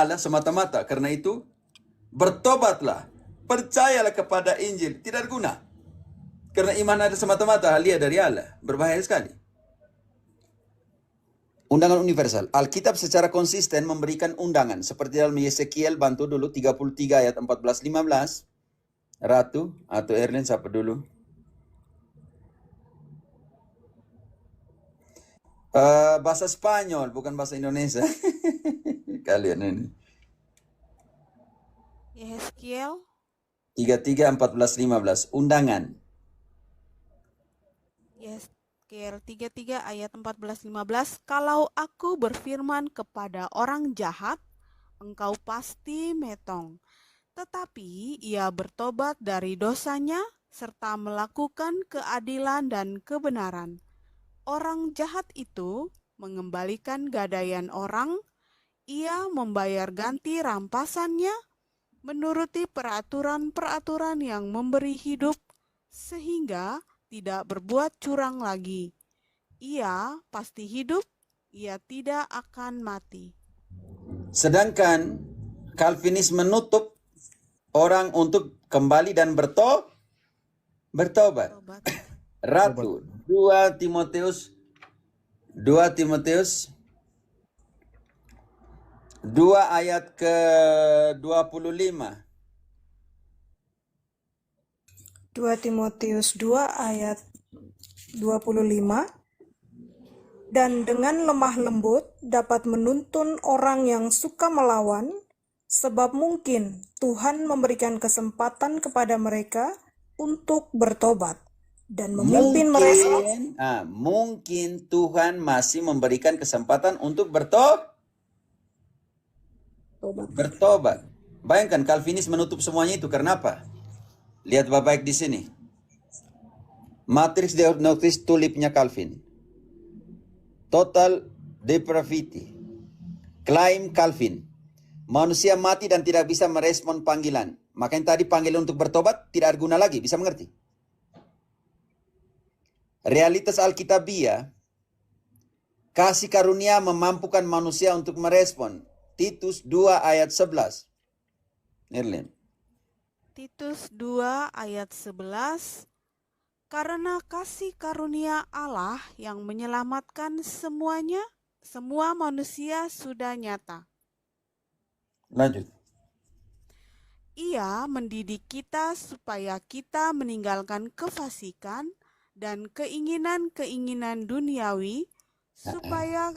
Allah semata-mata. Karena itu, bertobatlah. Percayalah kepada Injil. Tidak guna. Karena iman ada semata-mata hadiah dari Allah. Berbahaya sekali. Undangan universal. Alkitab secara konsisten memberikan undangan. Seperti dalam Yesekiel, bantu dulu 33 ayat 14-15. Ratu atau Erlin, siapa dulu? Bahasa Spanyol, bukan bahasa Indonesia. Kalian ini. Yeskiel 33, 14, 15. Undangan. Yeskiel 33 ayat 14-15. Kalau aku berfirman kepada orang jahat, engkau pasti metong. Tetapi ia bertobat dari dosanya serta melakukan keadilan dan kebenaran. Orang jahat itu mengembalikan gadaian orang, ia membayar ganti rampasannya, menuruti peraturan-peraturan yang memberi hidup, sehingga tidak berbuat curang lagi. Ia pasti hidup, ia tidak akan mati. Sedangkan Calvinis menutup orang untuk kembali dan bertobat. Tobat. Ratu 2 Timotius 2 ayat ke-25. 2 Timotius 2 ayat 25. Dan dengan lemah lembut dapat menuntun orang yang suka melawan, sebab mungkin Tuhan memberikan kesempatan kepada mereka untuk bertobat dan memimpin mereka. Mungkin Tuhan masih memberikan kesempatan untuk bertobat. Bayangkan Calvinis menutup semuanya itu karena apa? Lihat baik-baik di sini. Matrix Deonotis tulipnya Calvin. Total depravity. Klaim Calvin. Manusia mati dan tidak bisa merespon panggilan. Makanya tadi panggilan untuk bertobat tidak berguna lagi. Bisa mengerti? Realitas Alkitabiah. Kasih karunia memampukan manusia untuk merespon. Titus 2 ayat 11. Erlin. Titus 2 ayat 11. Karena kasih karunia Allah yang menyelamatkan semua manusia sudah nyata. Lanjut. Ia mendidik kita supaya kita meninggalkan kefasikan dan keinginan-keinginan duniawi, supaya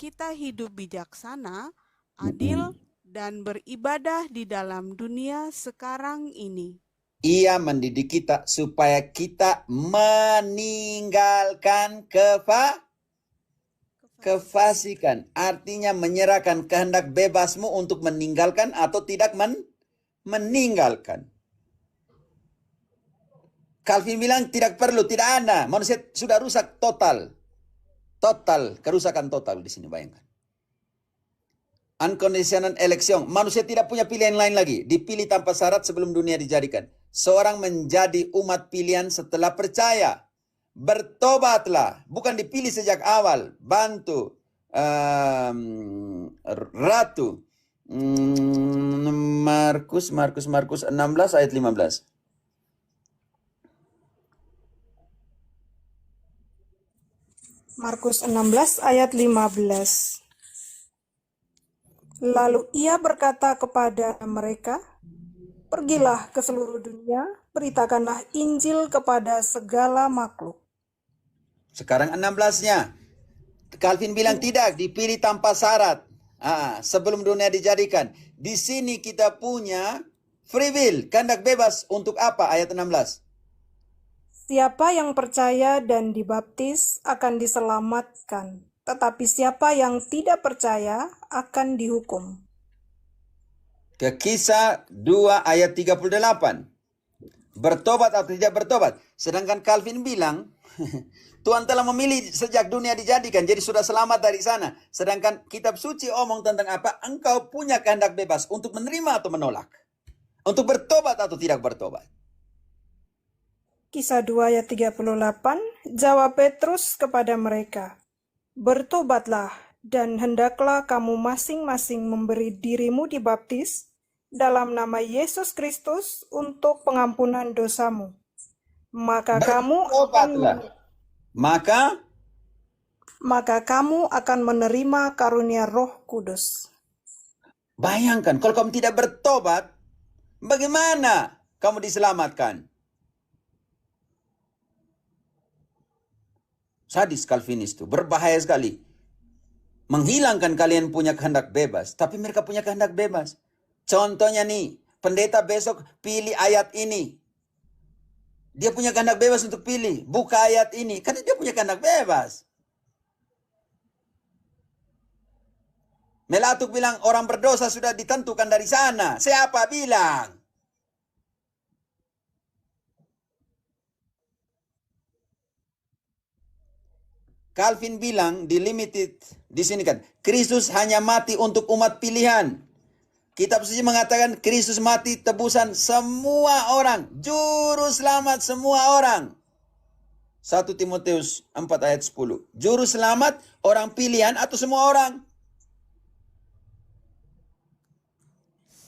kita hidup bijaksana, adil, dan beribadah di dalam dunia sekarang ini. Ia mendidik kita supaya kita meninggalkan kefasikan. Artinya menyerahkan kehendak bebasmu untuk meninggalkan atau tidak meninggalkan. Calvin bilang tidak perlu, tidak ada. Manusia sudah rusak total. Total, kerusakan total di sini, bayangkan. Unconditional election. Manusia tidak punya pilihan lain lagi. Dipilih tanpa syarat sebelum dunia dijadikan. Seorang menjadi umat pilihan setelah percaya. Bertobatlah. Bukan dipilih sejak awal. Bantu. Ratu. Markus 16 ayat 15. Markus 16 ayat 15. Lalu ia berkata kepada mereka, pergilah ke seluruh dunia, beritakanlah Injil kepada segala makhluk. Sekarang 16-nya. Calvin bilang tidak, dipilih tanpa syarat. Sebelum dunia dijadikan. Di sini kita punya free will, kehendak bebas. Untuk apa? Ayat 16. Siapa yang percaya dan dibaptis akan diselamatkan. Tetapi siapa yang tidak percaya akan dihukum. Ke Kisah 2 ayat 38. Bertobat atau tidak bertobat. Sedangkan Calvin bilang, Tuhan telah memilih sejak dunia dijadikan, jadi sudah selamat dari sana. Sedangkan kitab suci omong tentang apa? Engkau punya kehendak bebas untuk menerima atau menolak. Untuk bertobat atau tidak bertobat. Kisah 2 ayat 38, jawab Petrus kepada mereka, bertobatlah Dan hendaklah kamu masing-masing memberi dirimu dibaptis dalam nama Yesus Kristus untuk pengampunan dosamu. Maka kamu Bertobatlah. maka kamu akan menerima karunia Roh Kudus. Bayangkan, kalau kamu tidak bertobat, bagaimana kamu diselamatkan? Sadis Calvinis itu, berbahaya sekali. Menghilangkan kalian punya kehendak bebas, tapi mereka punya kehendak bebas. Contohnya nih, pendeta besok pilih ayat ini. Dia punya kehendak bebas untuk pilih, buka ayat ini, karena dia punya kehendak bebas. Melatuk bilang orang berdosa sudah ditentukan dari sana. Siapa bilang? Calvin bilang di Limited di sini kan, Kristus hanya mati untuk umat pilihan. Kitab suci mengatakan Kristus mati tebusan semua orang, juru selamat semua orang. 1 Timotius 4 ayat 10. Juru selamat orang pilihan atau semua orang?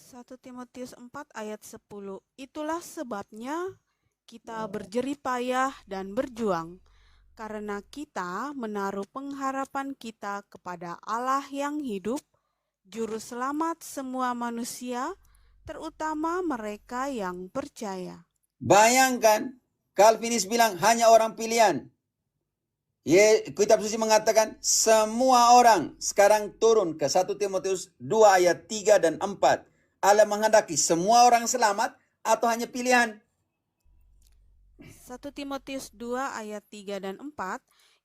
1 Timotius 4 ayat 10. Itulah sebabnya kita berjerih payah dan berjuang, karena kita menaruh pengharapan kita kepada Allah yang hidup, Juru Selamat semua manusia, terutama mereka yang percaya. Bayangkan, Calvinis bilang hanya orang pilihan. Kitab suci mengatakan semua orang. Sekarang turun ke 1 Timotius 2 ayat 3 dan 4. Allah menghendaki semua orang selamat atau hanya pilihan? 1 Timotius 2 ayat 3 dan 4,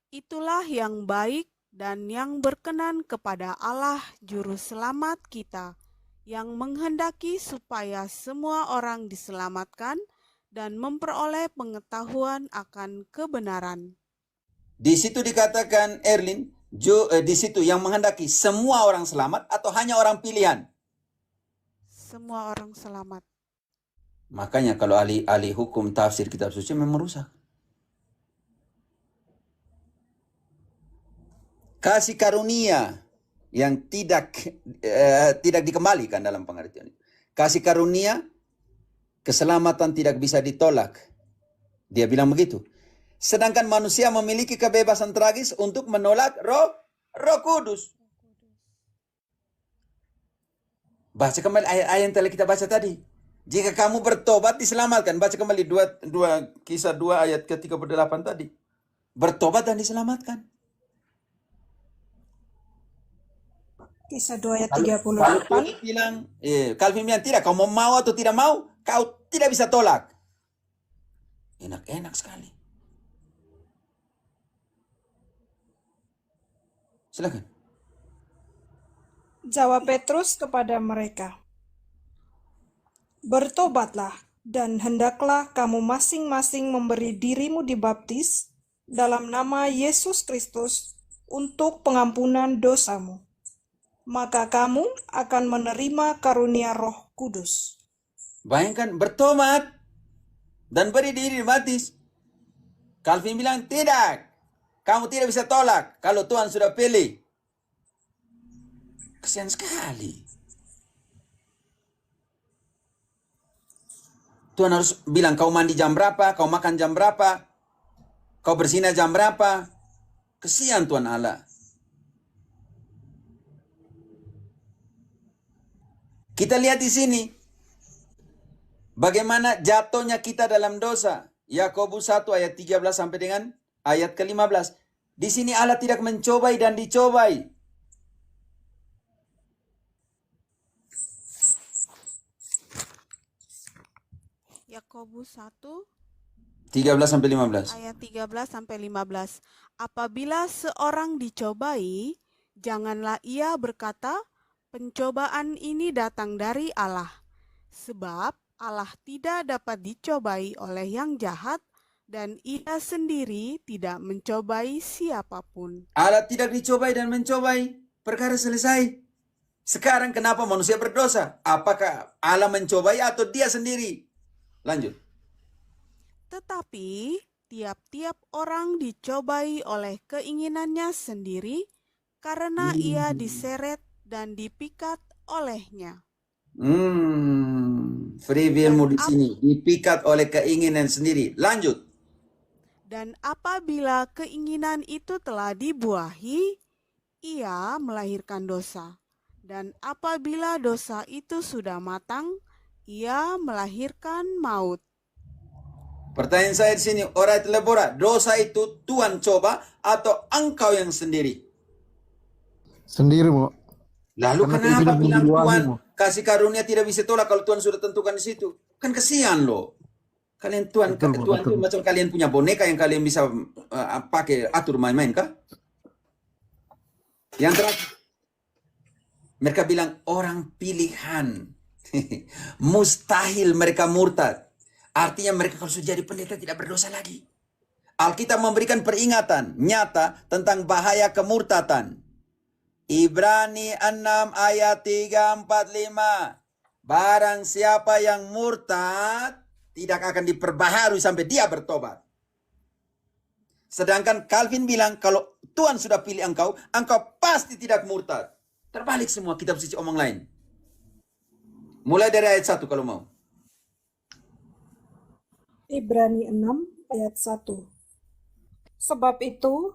itulah yang baik dan yang berkenan kepada Allah Juru Selamat kita, yang menghendaki supaya semua orang diselamatkan dan memperoleh pengetahuan akan kebenaran. Di situ dikatakan, Erlin, di situ yang menghendaki semua orang selamat atau hanya orang pilihan? Semua orang selamat. Makanya kalau ahli hukum tafsir kitab suci memang rusak. Kasih karunia yang tidak dikembalikan dalam pengertian ini. Kasih karunia, keselamatan tidak bisa ditolak. Dia bilang begitu. Sedangkan manusia memiliki kebebasan tragis untuk menolak Roh Kudus. Baca kembali ayat-ayat yang telah kita baca tadi. Jika kamu bertobat diselamatkan. Baca kembali Kisah 2 ayat ke-38 tadi. Bertobat dan diselamatkan. Kisah 2 ayat Kalau 38. Calvin bilang tidak, kau mau atau tidak mau, kau tidak bisa tolak. Enak-enak sekali. Silakan. Jawab Petrus kepada mereka, bertobatlah dan hendaklah kamu masing-masing memberi dirimu dibaptis dalam nama Yesus Kristus untuk pengampunan dosamu. Maka kamu akan menerima karunia Roh Kudus. Bayangkan, bertobat dan beri diri dibaptis. Calvin bilang tidak. Kamu tidak bisa tolak kalau Tuhan sudah pilih. Kesian sekali. Tuhan harus bilang kau mandi jam berapa, kau makan jam berapa, kau berzina jam berapa. Kesian Tuhan Allah. Kita lihat di sini bagaimana jatuhnya kita dalam dosa. Yakobus 1 ayat 13 sampai dengan ayat ke-15. Di sini Allah tidak mencobai dan dicobai. Yakobus 1 13 sampai 15. ayat 13 sampai 15. Apabila seorang dicobai, janganlah ia berkata, pencobaan ini datang dari Allah. Sebab Allah tidak dapat dicobai oleh yang jahat, dan ia sendiri tidak mencobai siapapun. Allah tidak dicobai dan mencobai. Perkara selesai. Sekarang kenapa manusia berdosa? Apakah Allah mencobai atau dia sendiri? Lanjut. Tetapi tiap-tiap orang dicobai oleh keinginannya sendiri, karena ia diseret dan dipikat olehnya. Free willmu Dan di sini dipikat oleh keinginan sendiri. Lanjut. Dan apabila keinginan itu telah dibuahi, ia melahirkan dosa. Dan apabila dosa itu sudah matang, ia melahirkan maut. Pertanyaan saya di sini, Alright Lebora, dosa itu Tuhan coba atau engkau yang sendiri? Sendiri, Mo. Lalu Karena kenapa keinginan bilang menjiwai, Tuhan Mo. kasih karunia tidak bisa tolak kalau Tuhan sudah tentukan di situ? Kan kesian loh. Kalian Tuhan Betul, Mo, Tuhan itu betul. macam kalian punya boneka yang kalian bisa pakai atur main-main kah? Yang terakhir, mereka bilang orang pilihan. Mustahil mereka murtad. Artinya mereka kalau sudah jadi pendeta tidak berdosa lagi. Alkitab memberikan peringatan nyata tentang bahaya kemurtatan. Ibrani 6 ayat 3, 4, 5. Barang siapa yang murtad tidak akan diperbaharui sampai dia bertobat. Sedangkan Calvin bilang kalau Tuhan sudah pilih engkau, engkau pasti tidak murtad. Terbalik semua kitab suci omong lain. Mulai dari ayat 1 kalau mau. Ibrani 6 ayat 1. Sebab itu,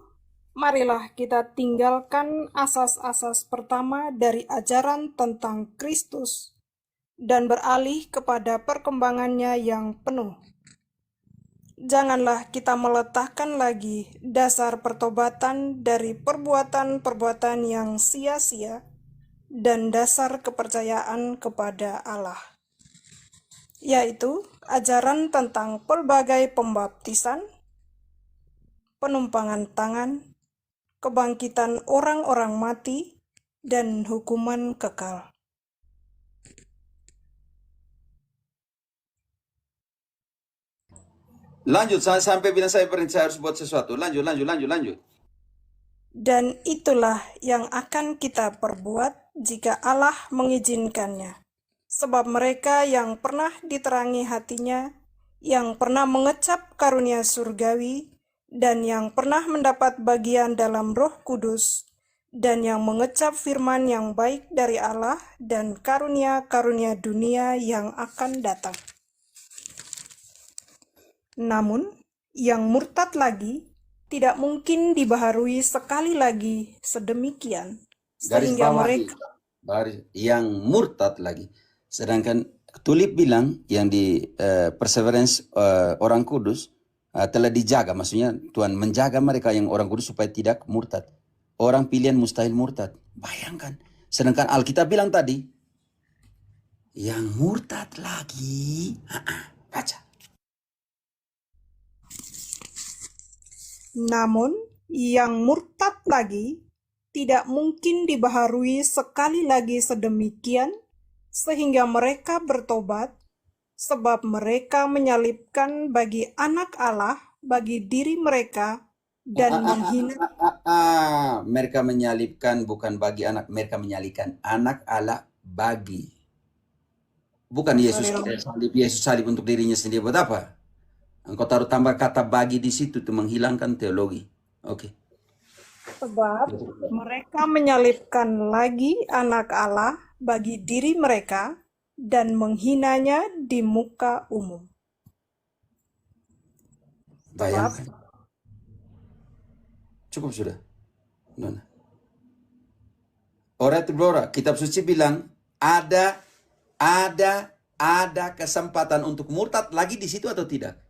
marilah kita tinggalkan asas-asas pertama dari ajaran tentang Kristus dan beralih kepada perkembangannya yang penuh. Janganlah kita meletakkan lagi dasar pertobatan dari perbuatan-perbuatan yang sia-sia dan dasar kepercayaan kepada Allah, yaitu ajaran tentang pelbagai pembaptisan, penumpangan tangan, kebangkitan orang-orang mati, dan hukuman kekal. Lanjut sampai bilang saya berhenti, saya harus buat sesuatu. Lanjut. Dan itulah yang akan kita perbuat jika Allah mengizinkannya. Sebab mereka yang pernah diterangi hatinya, yang pernah mengecap karunia surgawi, dan yang pernah mendapat bagian dalam Roh Kudus, dan yang mengecap firman yang baik dari Allah dan karunia-karunia dunia yang akan datang. Namun, yang murtad lagi tidak mungkin dibaharui sekali lagi sedemikian, Garis sehingga bawah mereka yang murtad lagi. Sedangkan Tulip bilang yang di Perseverance orang kudus telah dijaga. Maksudnya Tuhan menjaga mereka yang orang kudus supaya tidak murtad. Orang pilihan mustahil murtad. Bayangkan. Sedangkan Alkitab bilang tadi, yang murtad lagi. Baca. Namun, yang murtad lagi tidak mungkin dibaharui sekali lagi sedemikian, sehingga mereka bertobat, sebab mereka menyalibkan bagi anak Allah, bagi diri mereka, dan menghina. Mereka menyalibkan bukan bagi anak, mereka menyalibkan anak Allah bagi. Bukan Yesus salib, Yesus salib untuk dirinya sendiri. Buat apa? Engkau taruh tambah kata bagi di situ itu menghilangkan teologi. Oke. Sebab mereka menyalibkan lagi anak Allah bagi diri mereka dan menghinanya di muka umum. Bayangkan. Cukup sudah. Nona. Alright, Bora, kitab suci bilang ada kesempatan untuk murtad lagi di situ atau tidak?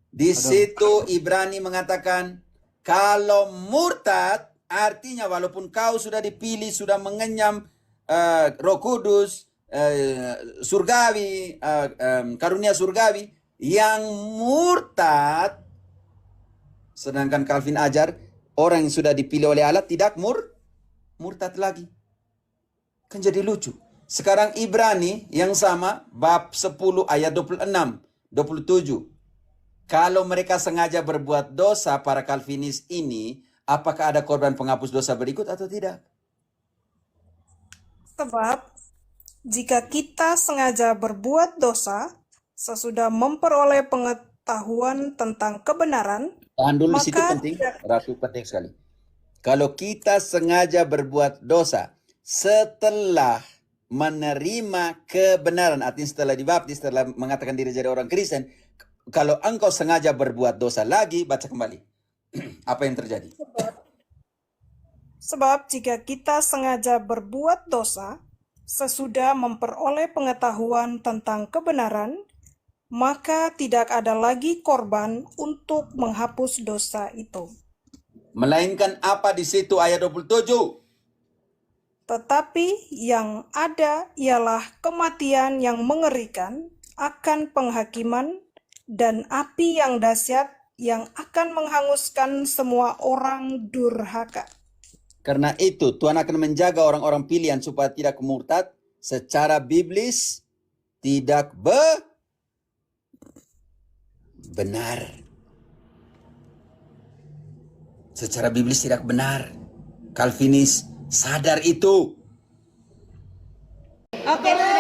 Di situ Ibrani mengatakan kalau murtad artinya walaupun kau sudah dipilih, sudah mengenyam Roh Kudus, surgawi, karunia surgawi, yang murtad, sedangkan Calvin ajar orang yang sudah dipilih oleh Allah tidak murtad lagi. Kan jadi lucu. Sekarang Ibrani yang sama bab 10 ayat 26, 27. Kalau mereka sengaja berbuat dosa, para Calvinis ini, apakah ada korban penghapus dosa berikut atau tidak? Sebab jika kita sengaja berbuat dosa sesudah memperoleh pengetahuan pengetahuan tentang kebenaran, Tahan dulu, situ maka penting. tidak Ratu, penting sekali. Kalau kita sengaja berbuat dosa setelah menerima kebenaran, artinya setelah dibaptis, setelah mengatakan diri jadi orang Kristen, kalau engkau sengaja berbuat dosa lagi, baca kembali. Apa yang terjadi? sebab jika kita sengaja berbuat dosa sesudah memperoleh pengetahuan tentang kebenaran, maka tidak ada lagi korban untuk menghapus dosa itu. Melainkan apa di situ ayat 27? Tetapi yang ada ialah kematian yang mengerikan akan penghakiman dan api yang dahsyat yang akan menghanguskan semua orang durhaka. Karena itu Tuhan akan menjaga orang-orang pilihan supaya tidak murtad secara biblis, tidak benar. Secara biblis tidak benar. Calvinis sadar itu. Oke, sudah.